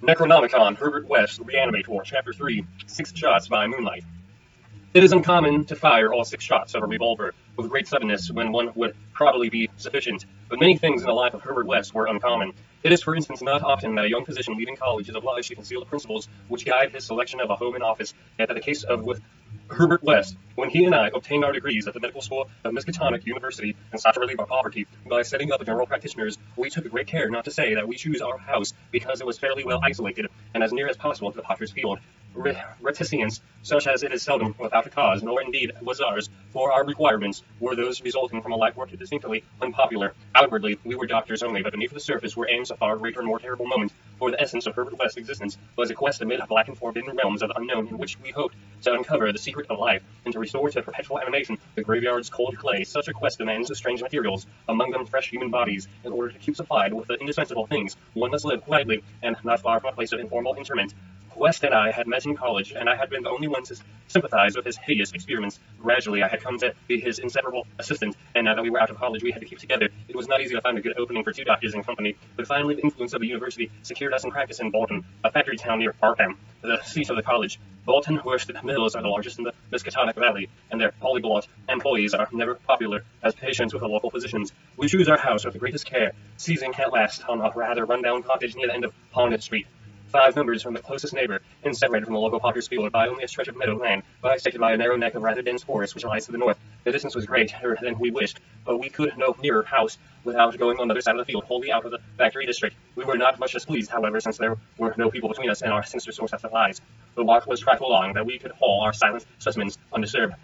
Necronomicon, Herbert West, Reanimator, Chapter 3, 6 Shots by Moonlight. It is uncommon to fire all 6 shots of a revolver with great suddenness when one would probably be sufficient, but many things in the life of Herbert West were uncommon. It is, for instance, not often that a young physician leaving college is obliged to conceal the principles which guide his selection of a home and office, yet in the case of with Herbert West, when he and I obtained our degrees at the medical school of Miskatonic University and sought to relieve our poverty by setting up general practitioners, we took great care not to say that we choose our house because it was fairly well isolated and as near as possible to the Potter's Field. Reticence, such as it is seldom without a cause, nor indeed was ours, for our requirements were those resulting from a life work distinctly unpopular. Outwardly, we were doctors only, but beneath the surface were aims of far greater and more terrible moment, for the essence of Herbert West's existence was a quest amid black and forbidden realms of the unknown in which we hoped to uncover the secret of life, and to restore to perpetual animation the graveyard's cold clay. Such a quest demands strange materials, among them fresh human bodies. In order to keep supplied with the indispensable things, one must live quietly and not far from a place of informal interment. West and I had met in college, and I had been the only one to sympathize with his hideous experiments. Gradually, I had come to be his inseparable assistant, and now that we were out of college, we had to keep together. It was not easy to find a good opening for 2 doctors in company, but finally the influence of the university secured us in practice in Bolton, a factory town near Arkham, the seat of the college. Bolton worsted mills are the largest in the Miskatonic Valley, and their polyglot employees are never popular as patients with the local physicians. We choose our house with the greatest care, seizing at last on a rather run-down cottage near the end of Pond Street. 5 numbers from the closest neighbor, and separated from the local Potter's Field by only a stretch of meadow land, bisected by a narrow neck of rather dense forest which lies to the north. The distance was greater than we wished, but we could no nearer house without going on the other side of the field, wholly out of the factory district. We were not much displeased, however, since there were no people between us and our sinister source of supplies. The walk was trifle long, that we could haul our silent specimens undisturbed.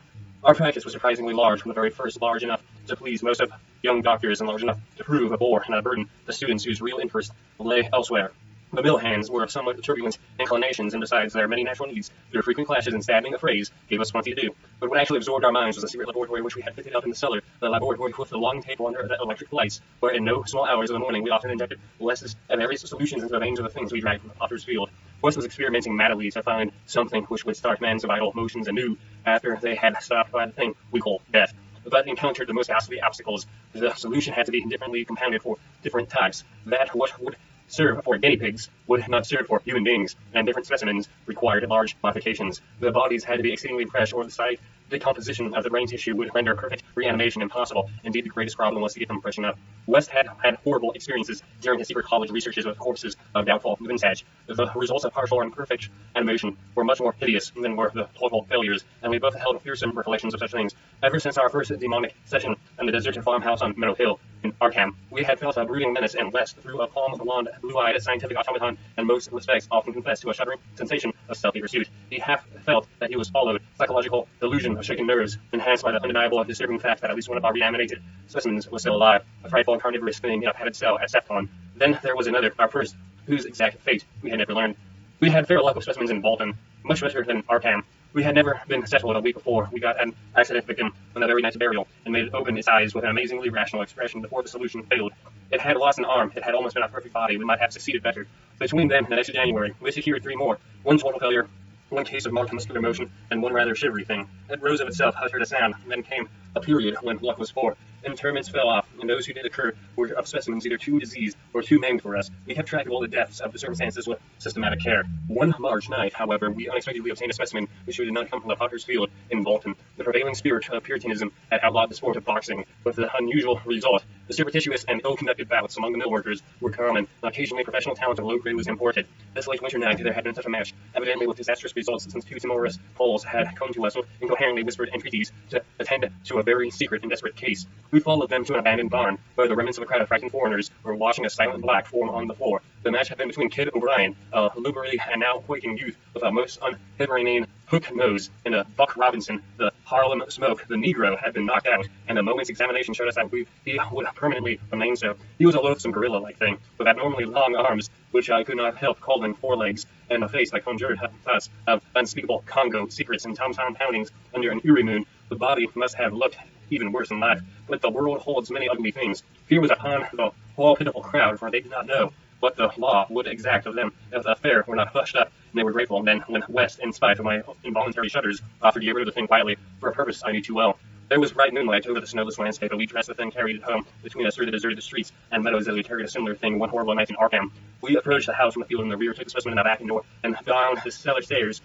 Our practice was surprisingly large from the very first, large enough to please most of young doctors and large enough to prove a bore and a burden to students whose real interest lay elsewhere. The mill hands were of somewhat turbulent inclinations, and besides their many natural needs, their frequent clashes and stabbing a phrase gave us plenty to do. But what actually absorbed our minds was a secret laboratory which we had fitted up in the cellar, the laboratory with the long table under the electric lights, where in no small hours of the morning we often injected lesses and various solutions into the veins of the things we dragged from the Potter's Field. West was experimenting madly to find something which would start man's vital motions anew after they had stopped by the thing we call death, but encountered the most ghastly obstacles. The solution had to be differently compounded for different types. That what would serve for guinea pigs would not serve for human beings, and different specimens required large modifications. The bodies had to be exceedingly fresh, or the slight decomposition of the brain tissue would render perfect reanimation impossible. Indeed, the greatest problem was to get them fresh enough. West had had horrible experiences during his secret college researches with corpses of doubtful vintage. The results of partial and imperfect animation were much more hideous than were the total failures, and we both held fearsome recollections of such things. Ever since our first demonic session in the deserted farmhouse on Meadow Hill in Arkham, we had felt a brooding menace, and West, through a calm, blonde, blue-eyed, scientific automaton, in most respects often confessed to a shuddering sensation of stealthy pursuit. He half felt that he was followed, psychological delusion of shaken nerves, enhanced by the undeniable and disturbing fact that at least one of our reanimated specimens was still alive, a frightful and carnivorous thing in a padded cell at Sefton. Then there was another, our first, whose exact fate we had never learned. We had fair luck with specimens in Bolton, much better than Arkham. We had never been settled a week before we got an accident victim on the very night's burial, and made it open its eyes with an amazingly rational expression before the solution failed. It had lost an arm, it had almost been a perfect body, we might have succeeded better. Between them and the next January, we secured 3 more, 1 total failure, 1 case of marked muscular motion, and 1 rather shivery thing. It rose of itself, uttered a sound, and then came a period when luck was poor. Interments fell off, and those who did occur were of specimens either too diseased or too maimed for us. We kept track of all the deaths of the circumstances with systematic care. One March night, however, we unexpectedly obtained a specimen which did not come from the Potter's Field in Bolton. The prevailing spirit of Puritanism had outlawed the sport of boxing, with the unusual result. The surreptitious and ill-conducted bouts among the mill workers were common, and occasionally professional talent of low grade was imported. This late winter night there had been such a match, evidently with disastrous results, since 2 timorous Poles had come to us with incoherently whispered entreaties to attend to a very secret and desperate case. We followed them to an abandoned barn, where the remnants of a crowd of frightened foreigners were washing a silent black form on the floor. The match had been between Kid O'Brien, a lugubrious and now quaking youth with a most unhibernating hook nose, and Buck Robinson, the Harlem Smoke. The Negro had been knocked out, and a moment's examination showed us that he would permanently remain so. He was a loathsome gorilla-like thing, with abnormally long arms, which I could not help calling forelegs, and a face that conjured thoughts of unspeakable Congo secrets and tom-tom poundings under an eerie moon. The body must have looked even worse in life, but the world holds many ugly things. Fear was upon the whole pitiful crowd, for they did not know what the law would exact of them if the affair were not hushed up, and they were grateful then when West, in spite of my involuntary shudders, offered to get rid of the thing quietly, for a purpose I knew too well. There was bright moonlight over the snowless landscape, and we dressed the thing, carried it home between us through the deserted streets and meadows as we carried a similar thing one horrible night in Arkham. We approached the house from the field in the rear, took the specimen in the back door, and down the cellar stairs.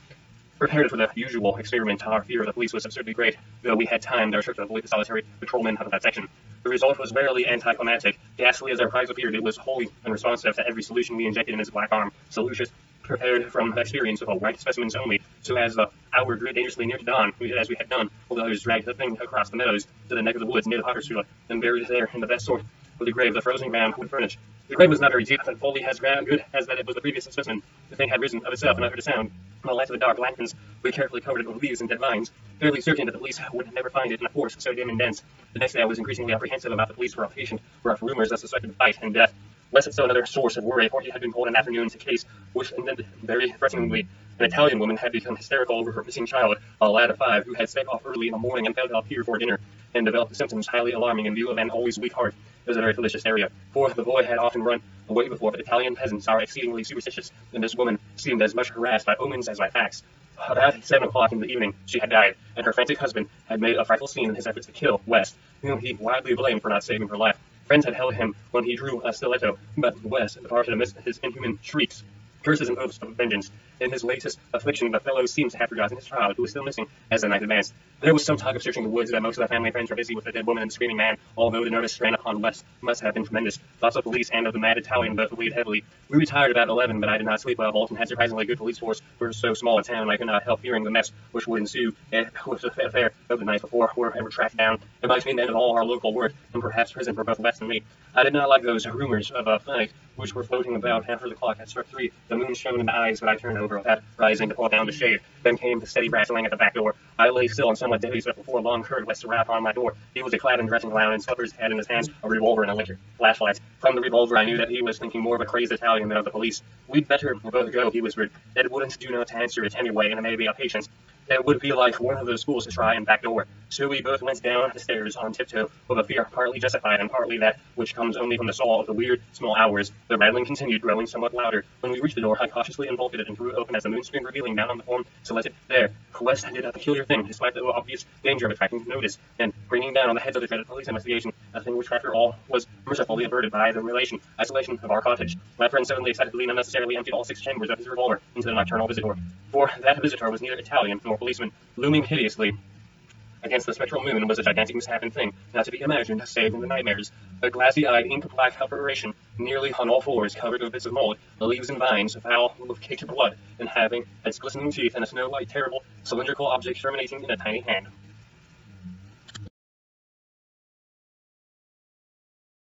Prepared for the usual experiment, our fear of the police was absurdly great, though we had time to research the solitary patrolman out of that section. The result was verily anticlimactic. Ghastly as our prize appeared, it was wholly unresponsive to every solution we injected in his black arm. So Lucius, prepared from experience with white specimens only, so as the hour grew dangerously near to dawn, as we had done, while the others dragged the thing across the meadows to the neck of the woods near the potter's field, and buried there in the best sort of the grave the frozen ground would furnish. The grave was not very deep, and fully as good as that it was the previous specimen. The thing had risen of itself, and I heard a sound. In the light of the dark lanterns, we carefully covered it with leaves and dead vines, fairly certain that the police would never find it in a forest so dim and dense. The next day I was increasingly apprehensive about the police for a patient, or of rumors of suspected fight and death. Lest it so another source of worry, for he had been called an afternoon to case, which ended very threateningly. An Italian woman had become hysterical over her missing child, a lad of 5, who had set off early in the morning and failed to appear for dinner, and developed symptoms highly alarming in view of an always weak heart. It was a very delicious area, for the boy had often run away before, but Italian peasants are exceedingly superstitious, and this woman seemed as much harassed by omens as by facts. About 7 o'clock in the evening, she had died, and her frantic husband had made a frightful scene in his efforts to kill West, whom he widely blamed for not saving her life. Friends had held him when he drew a stiletto, but West departed amidst his inhuman shrieks, curses and oaths of vengeance. In his latest affliction, the fellow seems to have forgotten his child, who was still missing as the night advanced. There was some talk of searching the woods, that most of the family and friends were busy with the dead woman and the screaming man, although the nervous strain upon West must have been tremendous. Thoughts of police and of the mad Italian both weighed heavily. We retired about 11, but I did not sleep well. Bolton had surprisingly good police force for so small a town, and I could not help fearing the mess which would ensue with the affair of the night before were ever tracked down. It might mean the end of all our local work, and perhaps prison for both West and me. I did not like those rumors of a fight which were floating about after the clock had struck 3. The moon shone in the eyes, but I turned over without rising to pull down the shade. Then came the steady rattling at the back door. I lay still and somewhat dazed, but before long heard West's rap on my door. He was clad in dressing gown and slippers, had in his hands a revolver and electric flashlights. From the revolver I knew that he was thinking more of a crazed Italian than of the police. We'd better both go, he whispered. It wouldn't do no to answer it anyway, and it may be a patience. It would be like one of those schools to try and backdoor. So we both went down the stairs on tiptoe, with a fear partly justified and partly that which comes only from the soul of the weird, small hours. The rattling continued, growing somewhat louder. When we reached the door, I cautiously unbolted it and threw it open as the moon streamed revealing down on the form selected there. West did a peculiar thing, despite the obvious danger of attracting notice, and bringing down on the heads of the dreaded police investigation, a thing which after all was mercifully averted by the isolation of our cottage. My friend suddenly excitedly and unnecessarily emptied all 6 chambers of his revolver into the nocturnal visitor. For that visitor was neither Italian nor policeman. Looming hideously against the spectral moon was a gigantic misshapen thing, not to be imagined save in the nightmares. A glassy-eyed, ink-black apparition, nearly on all fours, covered with bits of mold, the leaves and vines, foul with caked blood, and having its glistening teeth and a snow-white, terrible, cylindrical object terminating in a tiny hand.